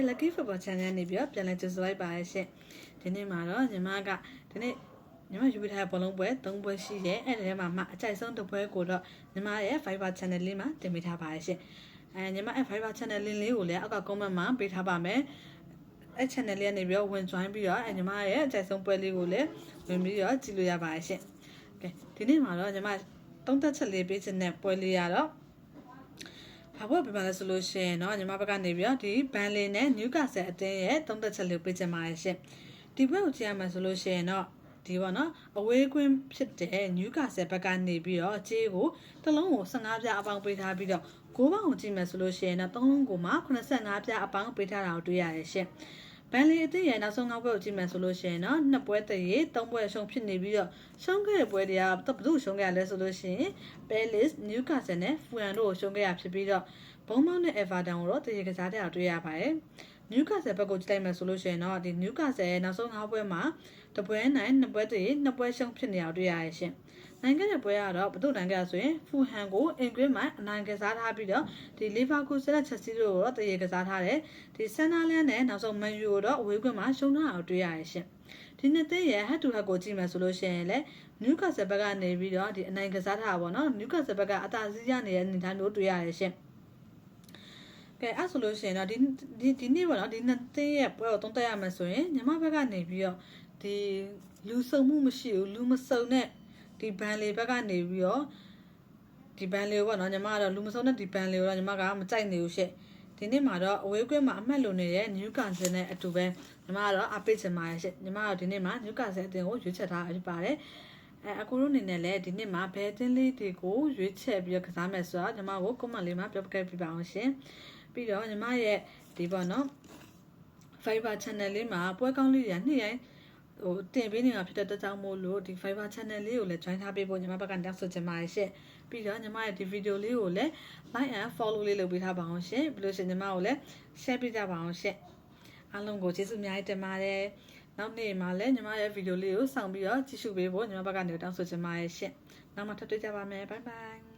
Lucky Football Channel နေပြီးပြန်လည်ကြိုဆိုလိုက်ပါရရှင်ဒီနေ့မှာတော့ညီမကဒီနေ့ညီမယူပြီးထားတဲ့ဘောလုံးပွဲ3ပွဲရှိတယ်အဲ့ဒီထဲမှာမှအကြိုက်ဆုံးတစ်ပွဲကိုတော့ညီမရဲ့ Viber Channel လေးမှာတင်ပေးထားပါရရှင်ညီမရဲ့ Viber Channel လေးကိုလည်းအောက်က comment မှာပေးထားပါမယ်အဲ့ channel လေးကနေပြီးဝင် join ပြီးတော့ညီမရဲ့အကြိုက်ဆုံးပွဲလေးကိုလည်းဝင်ပြီးတော့ကြည့်လို့ရပါရရှင်ကဲဒီနေ့မှာတော့ညီမသုံးသက်ချက်လေးပေးခြင်းနဲ့ပွဲလေးရတော့ဘာလို့ပြပါလဲဆိုလို့ရှိရင်เนาะညီမဘက်ကနေပြီးတော့ဒီဘန်လင်နဲ့ Newcastle အသင်းရဲ့သုံးသက်ချက်လေးပေးချင်ပါတယ်ရှင်ဒီဘက်ကိုကြည့်ရမှာဆိုလို့ရှိရင်เนาะဒီပေါ့နော်အဝေးကွင်းဖြစ်တဲ့ Newcastle ဘက်ကနေပြီးတော့အကျေးကိုတစ်လုံးကို15ပြားအပေါင်းပေးထားပြီးတော့6ပေါင်းကိုကြည့်မယ်ဆိုလို့ရှိရင်တော့3လုံးကိုမှ85ပြားအပေါင်းပေးထားတာကိုတွေ့ရတယ်ရှင်ဘန်လီအသင်းရဲ့နောက်ဆုံး9ပွဲကိုကြည့်မယ်ဆိုလို့ရှိရင်တော့2ပွဲတည်း3ပွဲရှုံးဖြစ်နေပြီးတော့ရှုံးခဲ့တဲ့ပွဲတွေကဘယ်သူရှုံးခဲ့ရလဲဆိုလို့ရှိရင် Palace, Newcastle နဲ့ Fulham တို့ကိုရှုံးခဲ့ရဖြစ်ပြီးတော့ဘုံမောင်းနဲ့ Everton ကိုတော့တရေကစားတဲ့အောင်တွေ့ရပါတယ် Newcastle ဘက်ကိုကြည့်လိုက်မယ်ဆိုလို့ရှိရင်တော့ဒီ Newcastle ရဲ့နောက်ဆုံး9ပွဲမှာတပွဲနိုင်2ပွဲတည်း2ပွဲရှုံးဖြစ်နေအောင်တွေ့ရရရှင်နိုင်ငံရဲ့ပွဲကတော့ဘယ်သူနိုင်ကြဆိုရင် Fulham ကိုအင်္ဂလိပ်မှာအနိုင်ကစားထားပြီးတော့ဒီ Liverpool နဲ့ Chelsea တို့ကိုတော့တရေကစားထားတယ်ဒီ Sunderland နဲ့နောက်ဆုံး Man U ကိုတော့အဝေးကွင်းမှာရှုံးထားအောင်တွေ့ရရရှင်ဒီနှစ်သင်းရဲ့ head to head ကိုကြည့်မယ်ဆိုလို့ရှိရင်လည်း Newcastle ဘက်ကနေပြီးတော့ဒီအနိုင်ကစားထားတာပေါ့နော် Newcastle ဘက်ကအသာစီးရနေတဲ့အနေအထားမျိုးတွေ့ရရရှင်ကဲအဲ့ဆိုလို့ရှိရင်တော့ဒီနေ့ပေါ့နော်ဒီနှစ်သင်းရဲ့ပွဲကိုသုံးသပ်ရမယ်ဆိုရင်ညီမဘက်ကနေပြီးတော့ဒီလူစုံမှုမရှိဘူးလူမစုံတဲ့ဒီဘန်လီဘက်ကနေပြီးတော့ဒီဘန်လီပေါ့နော်ညီမကတော့လူမစုံတဲ့ဒီဘန်လီကိုတော့ညီမကမကြိုက်နေဘူးရှင့်ဒီနေ့မှာတော့အဝေးကွင်းမှာအမှတ်လုံနေတဲ့ Newcastle နဲ့အတူပဲညီမကတော့အပိတ်ချင်ပါတယ်ရှင့်ညီမကတော့ဒီနေ့မှာ Newcastle အသင်းကိုရွေးချယ်ထားဖြစ်ပါတယ်အကူတို့အနေနဲ့လည်းဒီနေ့မှာဘယ်အသင်းလေးတွေကိုရွေးချယ်ပြီးတော့ကစားမယ်ဆိုတော့ညီမကို comment လေးမှာပြောပြပေးပါအောင်ရှင်ပြီးတော့ညီမရဲ့ဒီပေါ့နော် Viber channel လေးမှာပွဲကောင်းလေးတွေနေ့တိုင်းတင်ပေးနေတာဖြစ်တဲ့အတွက်ကြောင့်မို့လို့ဒီ Viber channel လေးကိုလည်း join ထားပေးဖို့ညီမဘက်ကတောင်းဆိုချင်ပါတယ်ရှင့်ပြီးတော့ညီမရဲ့ဒီ video လေးကိုလည်း like and follow လေးလုပ်ပေးထားပါအောင်ရှင့်ပြီးလို့ရှိရင်ညီမကိုလည်း share ပေးကြပါအောင်ရှင့်အားလုံးကိုကျေးဇူးအများကြီးတင်ပါတယ်နောက်နေ့မှာလည်းညီမရဲ့ video လေးကိုစောင့်ပြီးတော့ကြည့်ရှုပေးဖို့ညီမဘက်ကနေတောင်းဆိုချင်ပါတယ်ရှင့်နောက်မှထပ်တွေ့ကြပါမယ် bye bye